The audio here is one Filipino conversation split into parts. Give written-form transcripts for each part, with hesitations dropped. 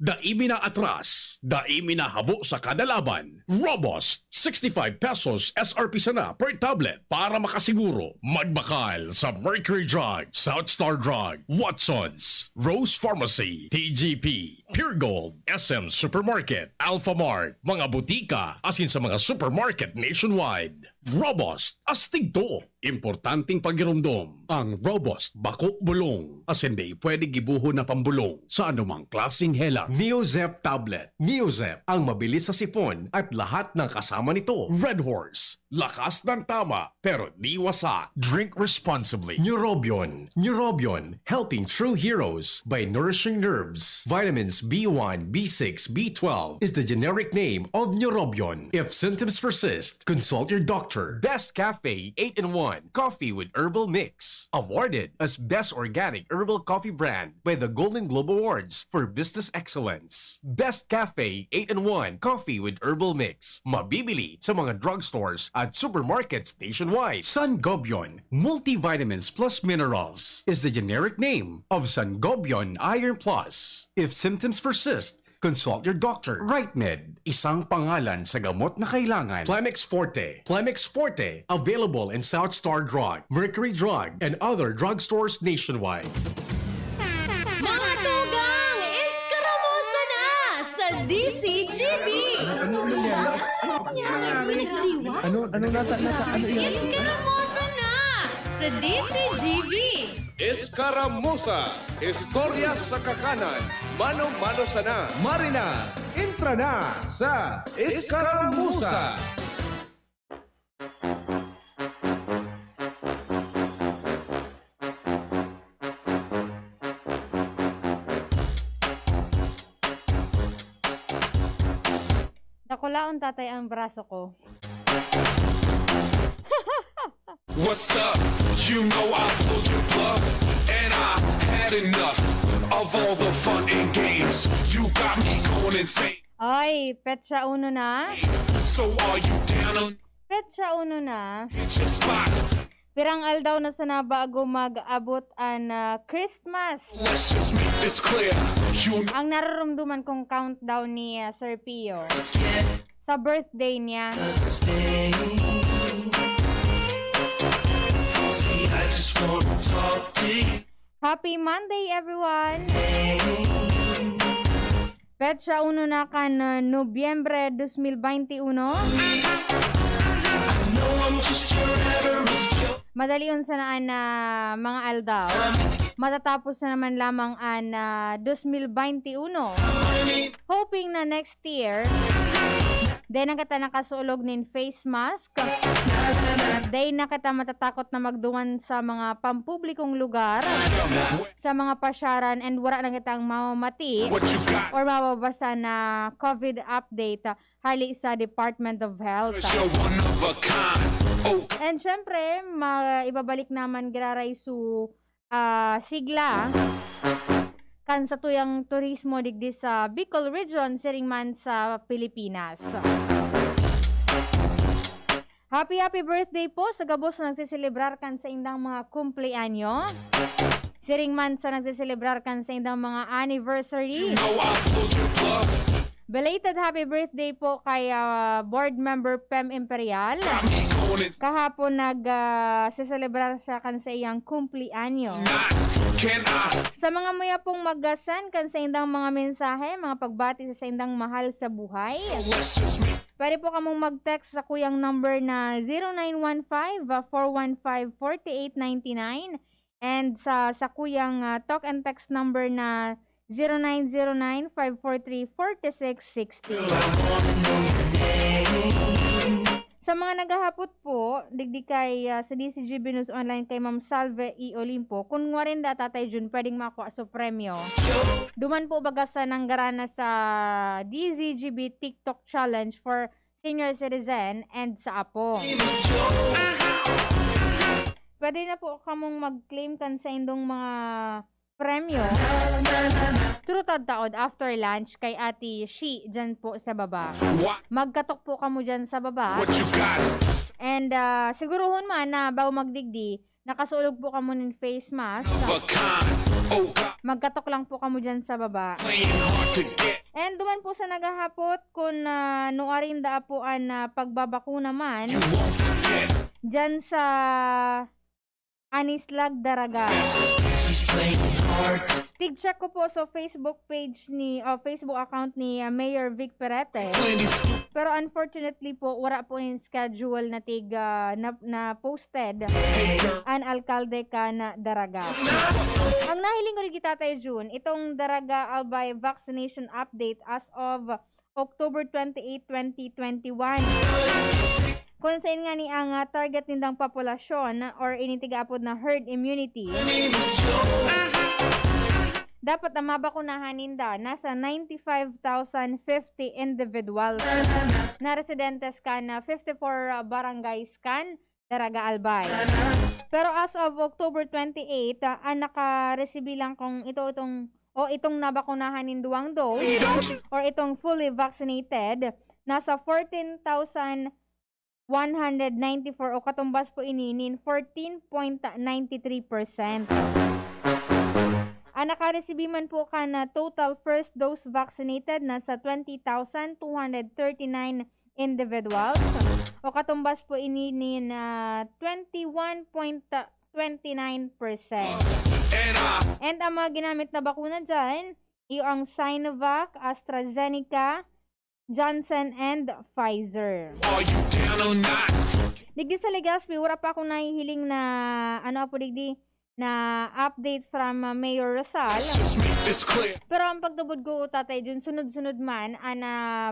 daimi na atras, daimi na habo sa kada laban. Robust, 65 pesos SRP sana per tablet para makasiguro. Magbakal sa Mercury Drug, Southstar Drug, Watsons, Rose Pharmacy, TGP, Pure Gold, SM Supermarket, Alpha Mart, mga butika, asin sa mga supermarket nationwide. Robust, astig to. Importanteng pagirumdom. Ang Robust Bako Bulong. Asin di pwede gibuho na pambulong sa anumang klaseng helang. Neozep Tablet. Neozep, ang mabilis sa sipon at lahat ng kasama nito. Red Horse, lakas ng tama pero di wasak. Drink responsibly. Neurobion. Neurobion, helping true heroes by nourishing nerves. Vitamins B1, B6, B12 is the generic name of Neurobion. If symptoms persist, consult your doctor. Best Cafe 8-in-1 Coffee with Herbal Mix. Awarded as Best Organic Herbal Coffee Brand by the Golden Globe Awards for Business Excellence. Best Cafe 8-in-1 Coffee with Herbal Mix. Mabibili sa mga drugstores at supermarkets nationwide. Sangobion Multivitamins Plus Minerals is the generic name of Sangobion Iron Plus. If symptoms persist, consult your doctor. RightMed, isang pangalan sa gamot na kailangan. Plemix Forte. Plemix Forte, available in Southstar Drug, Mercury Drug, and other drugstores nationwide. Mga tugang, iskaramusa na sa DZGB! Iskaramusa na sa DZGB! Iskaramusa, istorya sa kakanan, mano-mano sana. Marina, entra na sa Iskaramusa! Nakulaon tatay ang braso ko. What's up? You know I pulled your bluff, and I had enough of all the fun and games. You got me going insane. Ay, petsa uno na. So are you down on Petsa uno na. hit your spot? Pirang aldaw na sana bago mag-abot ang Christmas. Let's just make this clear. You know Ang nararamdaman kong countdown ni Sir Pio sa birthday niya. Happy Monday, everyone! Petsa uno na kan Nobyembre 2021. Madali unsa na an mga aldaw. Matatapos na naman lamang an 2021. Hoping na next year day na kita nakasulog nin face mask. Day na kita matatakot na magduwan sa mga pampublikong lugar, sa mga pasyaran, and wala na kitang mamamati what you got? or mababasa na COVID update hali sa Department of Health. You're one of a kind. Oh, And syempre, ibabalik naman giraray su sigla kan sa tuyang turismo digdi sa Bicol Region, siringman sa Pilipinas. Happy birthday po sa gabos na nagsiselebrar kan sa indang mga kumpleanyo. Siringman sa nagsiselebrar kan sa indang mga anniversary. you know I pulled your bluff. Belated happy birthday po kay board member Pem Imperial. Got me going insane. Kahapon nag-seselebrar siya kan sa iyang kumpleanyo. Not can I? Sa mga muya pong mag-send kan sa indang mga mensahe, mga pagbati sa indang mahal sa buhay, So let's just make pwede po kamong mag-text sa kuyang number na 0915-415-4899 and sa kuyang talk and text number na 0909-543-4660. Sa mga naghahapot po, digdi kay sa DZGB News Online kay Ma'am Salve E. Olimpo, kung nga rin tatay Jun, pwedeng makuha sa premyo. Duman po bagasa ng garana sa DZGB TikTok Challenge for Senior Citizen and sa Apo. Pwede na po kamong mag-claim kan sa indong mga premyo. Turutod taod after lunch kay Ate Shi dyan po sa baba. what? Magkatok po kamo dyan sa baba. What you got? And siguruhon man na bago magdigdi, nakasulog po kamo ng face mask. Of a kind. Oh, God, Magkatok lang po kamo dyan sa baba. playing hard to get. And duman po sa nagahapot kung nuarin da po ang pagbabakuna man dyan sa Anislag Daraga. Tig-check ko po sa Facebook page ni Facebook account ni Mayor Vic Perete. Pero unfortunately po wala po yung schedule na na posted an alkalde ka na Daraga. Ang nahiling ko rin kita tayo June, itong Daraga Albay vaccination update as of October 28, 2021. Kung saan nga ni ang target nindang populasyon or initiagapod na herd immunity, dapat ang mabakunahan ninda nasa 95,050 individuals na residentes ka na 54 barangays kan Daraga Albay. Pero as of October 28, ang nakareceive lang kung itong nabakunahan ninduang dose or itong fully vaccinated, nasa 14,194 o katumbas po ininin 14.93%. Ang nakareceive man po ka na total first dose vaccinated nasa 20,239 individuals o katumbas po ininin 21.29%. And ang mga ginamit na bakuna dyan, ang Sinovac, AstraZeneca, Johnson, and Pfizer. Digdi sa Legazpi, wala pa akong nahihiling na na update from Mayor Rizal. Pero ang pagtubod ko tatay dun, sunod-sunod man ang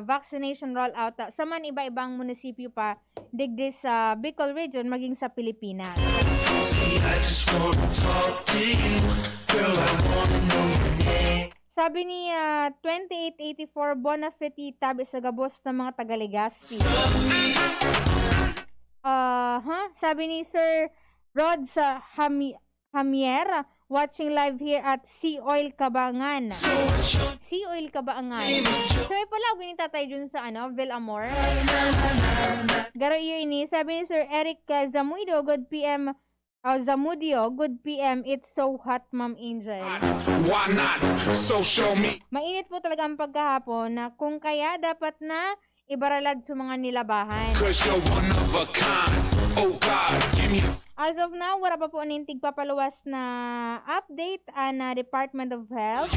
vaccination rollout sa man iba-ibang munisipyo pa digdi sa Bicol region maging sa Pilipinas. Sabi ni 2884 Bonafide tabi sa gabos ng mga taga-Legazpi. Sabi ni Sir Rod sa Hamier, watching live here at Sea Oil Cabangan. Sea Oil Cabangan. So may pala ako tatay dun sa Villamor. Garo iyo ini. Sabi ni Sir Eric Zamudio, good PM. Zamudio, good PM. It's so hot, Ma'am Angel. Why not? So show me. Mainit po talaga ang pagkahapon na kung kaya dapat na ibaralad sa mga nilabahan. 'Cause you're one of a kind. Oh God, give me a... As of now, wala pa po nintig papaluwas na update na Department of Health.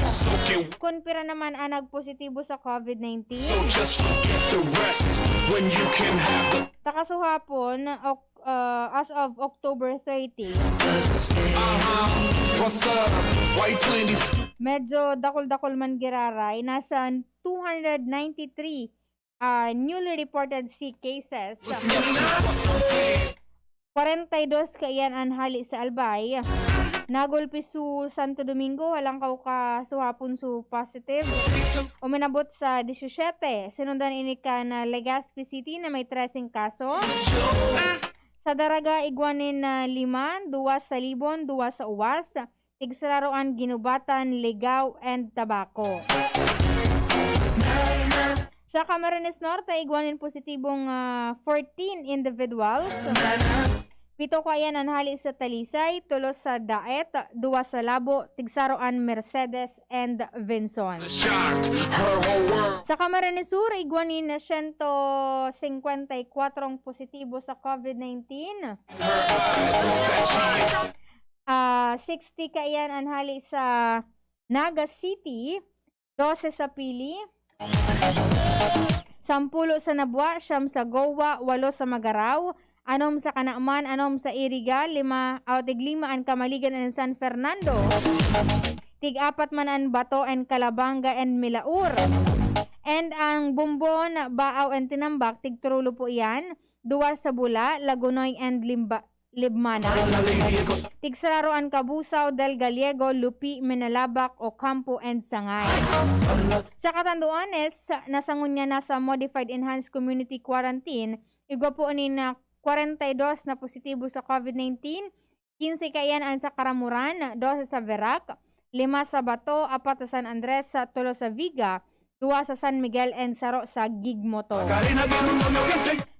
Kung pira naman ang nagpositibo sa COVID-19. So just forget the rest when you can have the... Takasuhapon, as of October 30. What's up? Why you playing these... Medyo dakol-dakol man giraray. Nasa 293 newly reported sick cases. 42 kayan ang hali sa Albay. Nagulpi su Santo Domingo, walang ka suhapon su positive. Uminabot sa 17. Sinundan ini ka na Legazpi City na may 13 kaso. Sa Daraga, igwanin na 5, 2 sa Libon, 2 sa Uwas. Tigsararoan, Ginubatan, Ligaw, and Tabaco. Sa Camarines Norte, igwanin positibong 14 individuals. 7 kayan ang hali sa Talisay, 3 sa Daet, 2 sa Labo, Tigsaroan, Mercedes, and Vinson. Sa Camarines Sur, igwanin na 154 positibo sa COVID-19. 60 kayan ang hali sa Naga City, 12 sa Pili, 10 sa Nabwa, 9 sa Gowa, 8 sa Magaraw, 6 sa Kanaaman, 6 sa Iriga, 5 ang Kamaligan and San Fernando, 4 man ang Bato and Calabanga and Milaur, and ang Bumbon, Baaw and Tinambak, 3 po iyan, 2 sa Bula, Lagunoy and Libmana, Tigsararoan, Kabusaw, Del Gallego, Lupi, Menalabak, Ocampo, and Sangay. Sa Catanduanes, nasangunya na sa Modified Enhanced Community Quarantine, igwa po na 42 na positibo sa COVID-19, 15 kayan ang sa Karamuran, 12 sa Verac, 5 sa Bato, 4 sa San Andres, 3 sa Viga, 2 sa San Miguel, and 0 sa Gigmoto.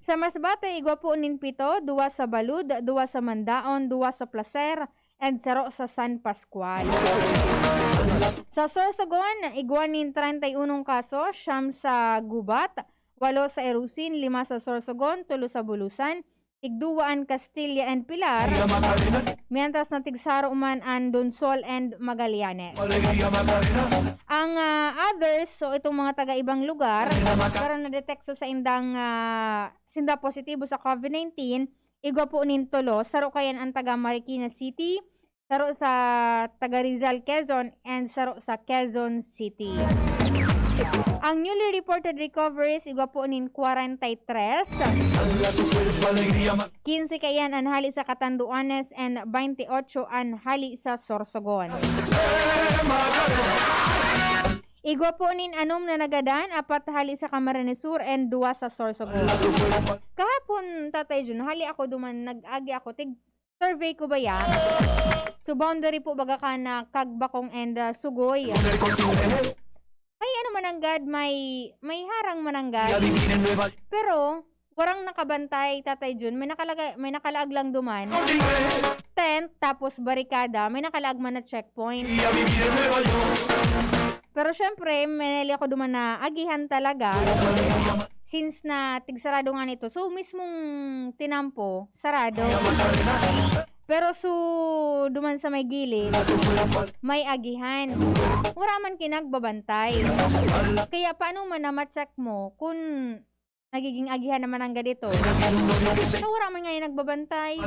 Sa Masbate, igwa po 7, 2 sa Balud, 2 sa Mandaon, 2 sa Placer, and 0 sa San Pascual. Sa Sorsogon, iguanin 31 kaso, siyam sa Gubat, 8 sa Erusin, 5 sa Sorsogon, 3 sa Bulusan, Tigduwaan, Castilla and Pilar, mientras na Tigsaro man ang Donsol and Magallanes. Ang others, so itong mga taga-ibang lugar, pero na-detect so sa indang sinda positibo sa COVID-19, igwa po nintulo, saro kayan ang taga Marikina City, saro sa taga Rizal, Quezon, and saro sa Quezon City. Ang newly reported recoveries, igwa po nin 43. 15 kayan ang hali sa Catanduanes and 28 ang hali sa Sorsogon. Igwa po nin anom na nagadan, 4 hali sa Camarines Sur and 2 sa Sorsogon. Kahapon, Tatay Jun, hali ako duman, nag-agi ako, survey ko ba yan? So boundary po baga ka na Kagbakong and Sugoy. May ano mananggad, may harang mananggad. Pero warang nakabantay, Tatay Jun, may nakalaag lang duman. Tent, tapos barikada, may nakalaag man na checkpoint. Pero syempre, may ako duman na agihan talaga. Since na tigsarado nga nito, so mismong tinampo, sarado. Pero duman sa may gilid, may agihan. Wala man kinagbabantay. Kaya paano man na ma-check mo kung nagiging agihan naman ang ganito? So wala man ngayon nagbabantay.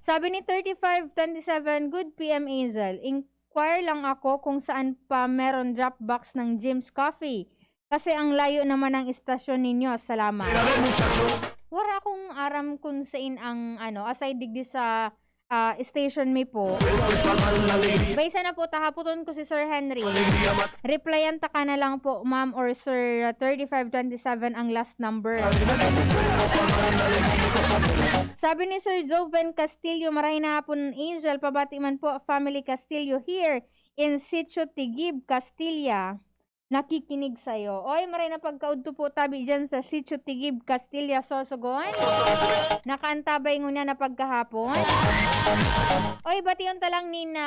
Sabi ni 3527, Good PM Angel, inquire lang ako kung saan pa meron drop box ng Jim's Coffee. Kasi ang layo naman ng istasyon ninyo. Salamat. Wala akong aram kung saan ang aside digdi sa station may po. Baysa na po, tahaputon ko si Sir Henry. Replyan ta ka na lang po, ma'am or sir, 3527 ang last number. Sabi ni Sir Joven Castillo, marahin na hapon Angel, pabati man po family Castillo here in Sitio Tigib, Castilla. Nakikinig sa'yo. Oy, maray na pagkaudto po tabi dyan sa Sitio Tigib, Castilla, Sorsogon. Nakaantabay ngunya na pagkahapon. Oy, bation talang ni na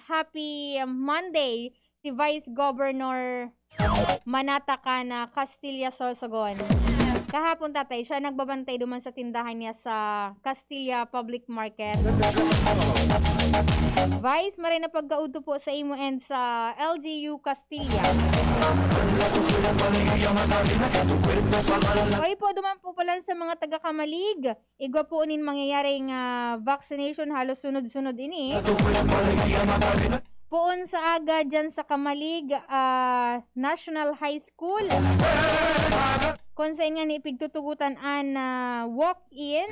happy Monday si Vice Governor Manataka na Castilla, Sorsogon. Kahapon, Tatay, siya nagbabantay duman sa tindahan niya sa Castilla Public Market. Vice, maray na pagkauto po sa imo and sa LGU Castilla. Okay po, duman po pala sa mga taga-Kamalig. Igwa po nin mangyayaring vaccination halos sunod-sunod ini. Poon sa aga dyan sa Kamalig National High School. Kung saan nga ni ipigtutugutan an walk-in.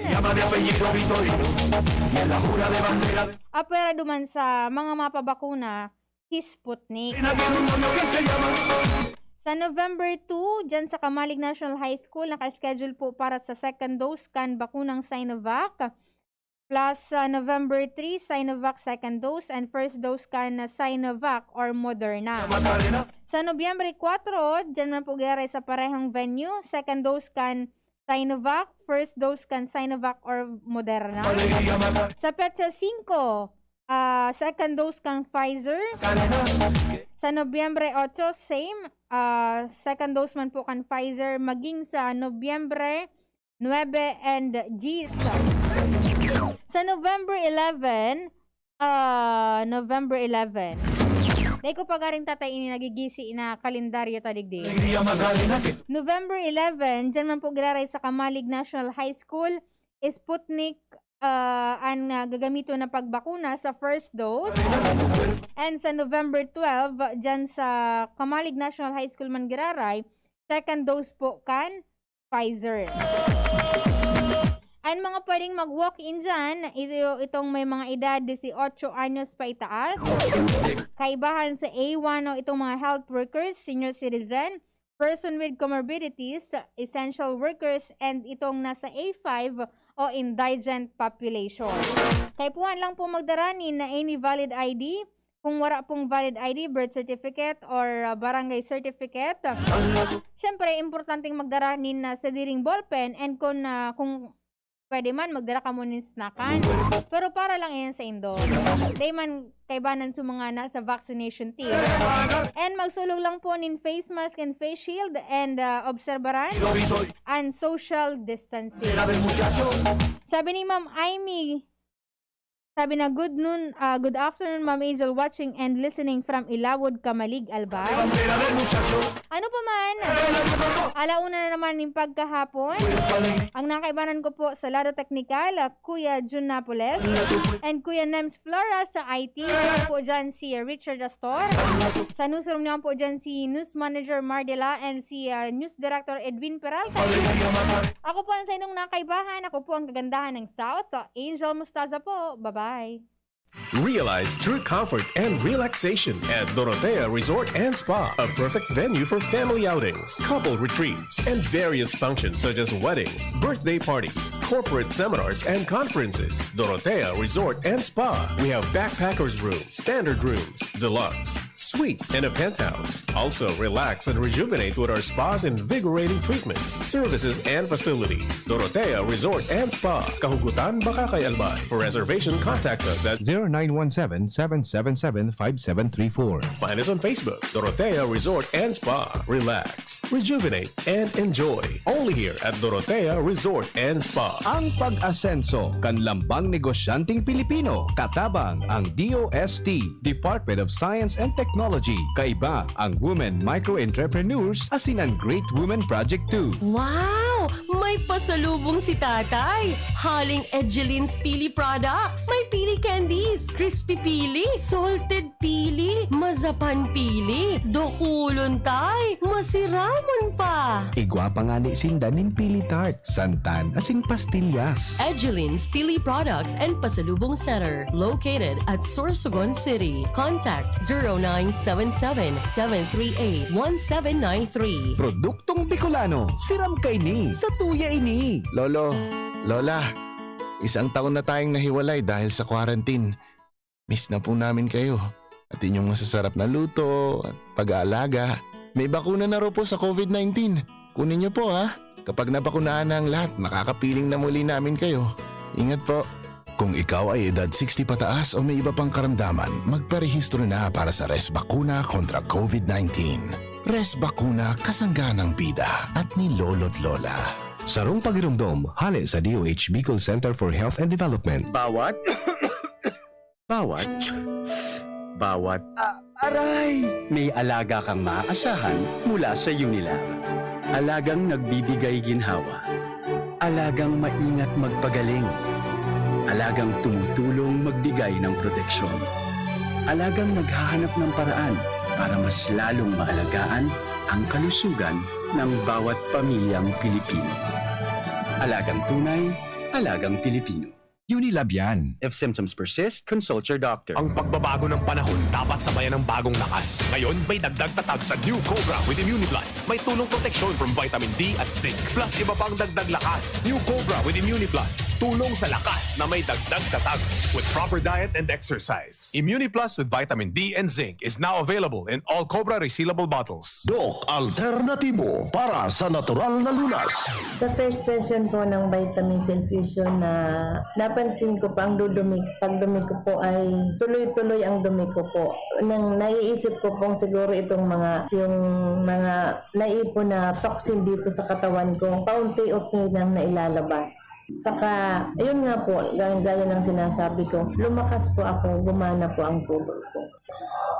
Apera duman sa mga mapabakuna, Sputnik. Sa November 2, dyan sa Kamalig National High School, naka-schedule po para sa second dose kan bakunang Sinovac. Plus November 3, Sinovac second dose and first dose kan Sinovac or Moderna. Sa Nobyembre 4, dyan man po gare sa parehong venue, second dose kan Sinovac, first dose kan Sinovac or Moderna. Sa petsa 5, second dose kan Pfizer. Sa Nobyembre 8, same, second dose man po kan Pfizer, maging sa Nobyembre 9 and G's. Sa November 11, dahil ko pagaring Tatay ini nagigisi na kalendaryo tadigdi. November 11, dyan man po graray sa Kamalig National High School, Sputnik ang gagamito na pagbakuna sa first dose. And sa November 12, dyan sa Kamalig National High School man graray, second dose po kan Pfizer. Ang mga pwedeng mag-walk-in dyan, itong may mga edad 18 anyos pa itaas. Kaibahan sa A1 o itong mga health workers, senior citizen, person with comorbidities, essential workers, and itong nasa A5 o indigent population. Kaipuhan lang po magdaranin na any valid ID. Kung wala pong valid ID, birth certificate, or barangay certificate, syempre, importanteng magdaranin na sa diring ballpen and kung pwede man magdala ka mo ng snackan. Pero para lang yan sa indoor. Day man kaibanan sa mga nasa vaccination team. And magsulog lang po nin face mask and face shield and obserbaran and social distancing. Sabi ni Ma'am Amy, sabi na good afternoon Ma'am Angel, watching and listening from Ilawod, Kamalig, Albay. Ano pa man, alauna na naman yung pagkahapon. Ang nakaibanan ko po sa Lado Technical, Kuya Jun Napoles and Kuya Nems Flora sa IT. Po dyan si Richard Astor. Sa newsroom naman po dyan si News Manager Mardela and si News Director Edwin Peralta. Ako po ang sa inyong nakaibahan. Ako po ang kagandahan ng South. Angel Mustaza po. Bye-bye. Realize true comfort and relaxation at Dorotea Resort and Spa, a perfect venue for family outings, couple retreats, and various functions such as weddings, birthday parties, corporate seminars, and conferences. Dorotea Resort and Spa. We have backpackers rooms, standard rooms, deluxe, suite, and a penthouse. Also, relax and rejuvenate with our spa's invigorating treatments, services, and facilities. Dorotea Resort and Spa, Kahugutan, Bakakay, Albay. For reservation, contact us at 0917-777-5734. Find us on Facebook, Dorotea Resort and Spa. Relax, rejuvenate, and enjoy. Only here at Dorotea Resort and Spa. Ang pag-asenso, kanlambang negosyanteng Pilipino, katabang ang DOST, Department of Science and Technology. Kaiba ang Women Micro-Entrepreneurs asin ang Great Women Project 2. Wow! May pasalubong si tatay. Haling Edgeline's Pili Products. May pili candies, crispy pili, salted pili, mazapan pili, dokulon tay, masiramon pa. Igwa pa nga ni Sindanin Pili Tart, santan asin pastillas. Edgeline's Pili Products and Pasalubong Center, located at Sorsogon City. Contact 0977-738-1793. Produktong Bicolano, siram kay ni, sa tuya ini. Lolo, Lola, isang taon na tayong nahiwalay dahil sa quarantine. Miss na po namin kayo at inyong masasarap na luto at pag-aalaga. May bakuna na raw po sa COVID-19. Kunin niyo po ha. Kapag nabakunahan na ang lahat, makakapiling na muli namin kayo. Ingat po. Kung ikaw ay edad 60 pataas o may iba pang karamdaman, magparehistro na para sa Res Bakuna kontra COVID-19. Res Bakuna, kasangga ng bida at ni Lolo't Lola. Sarong pagirumdom, hali sa DOH Bicol Center for Health and Development. Bawat aray! May alaga kang maaasahan mula sa Unilag. Alagang nagbibigay ginhawa. Alagang maingat magpagaling. Alagang tumutulong magbigay ng proteksyon. Alagang naghahanap ng paraan para mas lalong maalagaan ang kalusugan ng bawat pamilyang Pilipino. Alagang tunay, alagang Pilipino. Unilab yan. If symptoms persist, consult your doctor. Ang pagbabago ng panahon dapat sabayan ng bagong lakas. Ngayon, may dagdag tatag sa New Cobra with ImmuniPlus. May tulong proteksyon from vitamin D at zinc. Plus, iba pang dagdag lakas. New Cobra with ImmuniPlus. Tulong sa lakas na may dagdag tatag with proper diet and exercise. ImmuniPlus with vitamin D and zinc is now available in all Cobra resealable bottles. Dok, alternatibo para sa natural na lunas. Sa first session po ng vitamins infusion napansin ko pa ang pagdumi ko po ay tuloy-tuloy ang dumi ko po. Nang naiisip ko pong siguro itong yung mga naipon na toxin dito sa katawan ko, paunti-unti nang nailalabas. Saka, ayun nga po, gaya ng sinasabi ko, lumakas po ako, gumana po ang tubo ko.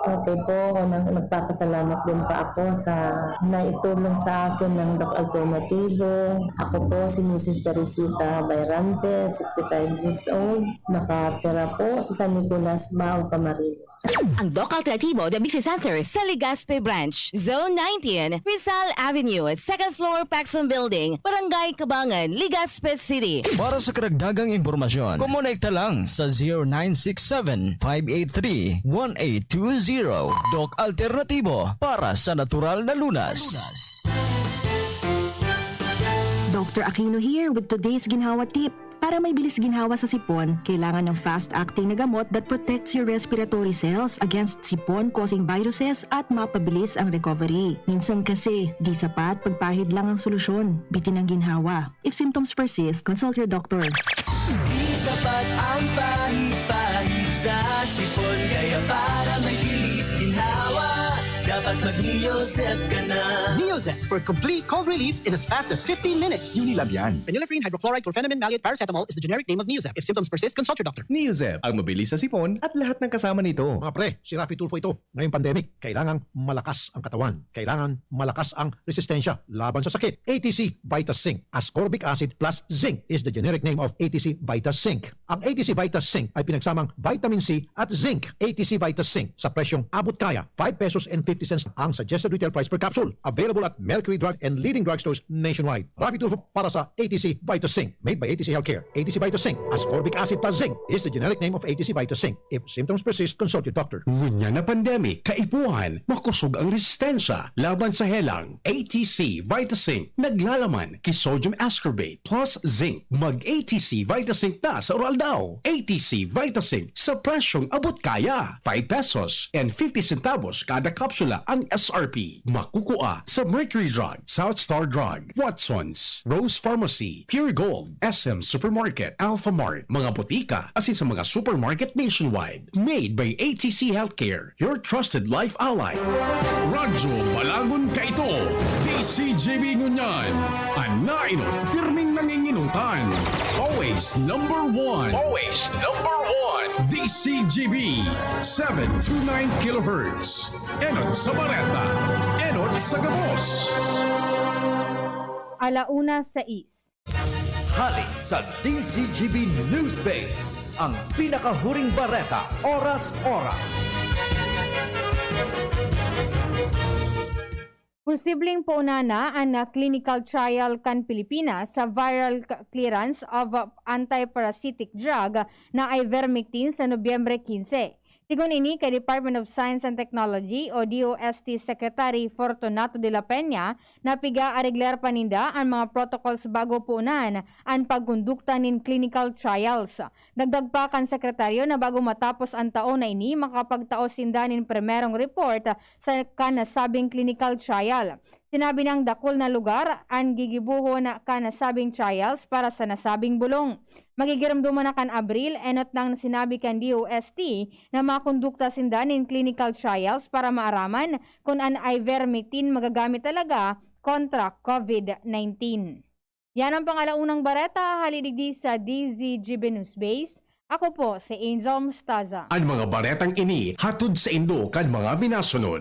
Okay po, nagpapasalamat din pa ako sa naitulong sa akin ng Doc Alternativo. Ako po si Mrs. Teresita Bayrante, 65 years old. Nakatira po sa San Nicolas, Bao, Camarines. Ang Doc Alternativo The Business Center sa Legazpi Branch, Zone 19, Rizal Avenue, 2nd floor, Paxson Building, Barangay Cabangan, Legazpi City. Para sa karagdagang impormasyon, kumonekta lang sa 0967-583-1820. Doc Alternativo para sa natural na lunas. Dr. Aquino here with today's ginhawa tip. Para may bilis ginhawa sa sipon, kailangan ng fast-acting na gamot that protects your respiratory cells against sipon-causing viruses at mapabilis ang recovery. Minsan kasi, di sapat pagpahid lang ang solusyon. Bitin ang ginhawa. If symptoms persist, consult your doctor. Di sapat ang pahid-pahid sa sipon, kaya para may bilis ginhawa, dapat mag-Neosep ka na. Neosep for complete cold relief in as fast as 15 minutes. Unilab yan. Phenylephrine, hydrochloride, chlorphenamine, maleate, paracetamol is the generic name of Neosep. If symptoms persist, consult your doctor. Neosep, ang mabilis sa sipon at lahat ng kasama nito. Mga pre, si Rafi Tulfo ito. Ngayong pandemic, kailangang malakas ang katawan. Kailangan malakas ang resistensya laban sa sakit. ATC Vitas Zinc. Ascorbic acid plus zinc is the generic name of ATC Vitas Zinc. Ang ATC Vitas Zinc ay pinagsamang vitamin C at zinc. ATC Vitas Zinc sa presyong abot kaya. 5 pesos and 50 cents ang suggested retail price per capsule. Available at Mercury Drug and leading drugstores nationwide. Rafi Tulfo para sa ATC Vitas Zinc. Made by ATC Healthcare. ATC Vitas Zinc. Ascorbic acid plus zinc is the generic name of ATC Vitas Zinc. If symptoms persist, consult your doctor. Ngunya na pandemic, kaipuhan, makusog ang resistensya laban sa helang. ATC Vitazinc, naglalaman kay sodium ascorbate plus zinc. Mag-ATC Vitazinc na sa oral daw. ATC Vitazinc sa presyong abot kaya. 5 pesos and 50 centavos kada kapsula ang SRP. Makukuha sa Mercury Drug, Southstar Drug, Watsons, Rose Pharmacy, Pure Gold, SM Supermarket, Alpha Mart, mga butika, asin sa mga supermarket nationwide. Made by ATC Healthcare, your trusted life ally. Radyo Balagon ka ito. DZGB ngunyan. Anainot, pirming nanginginutan. Always number one. Always number one. DZGB 729 kHz. Enot sa Bareta. Enot sa Gabos. 1:06. Halik sa DZGB News Base, ang pinakahuring bareta oras-oras. Posibleng paunana ang clinical trial kan Pilipinas sa viral clearance of anti-parasitic drug na ivermectin sa Nobyembre 15. Sigun ini kay Department of Science and Technology o DOST Secretary Fortunato de la Peña, napiga areglar paninda ang mga protocols bago puunan ang pagkondukta nin clinical trials. Dagdag pa kan sekretaryo na bago matapos ang taon na ini, makapagtaos sinda nin primerong report sa kanasabing clinical trial. Sinabi ng dakol na lugar ang gigibuho na kanasabing trials para sa nasabing bulong. Magigiramduman na kan Abril, enot nang sinabi kan DOST na makondukta sindanin clinical trials para maaraman kung an ivermectin magagamit talaga kontra COVID-19. Yan ang pangalaunang bareta, halidigdi sa DZGB News Base. Ako po si Angel Mustaza. Ang mga baretang ini hatod sa Indo kan mga minasunod.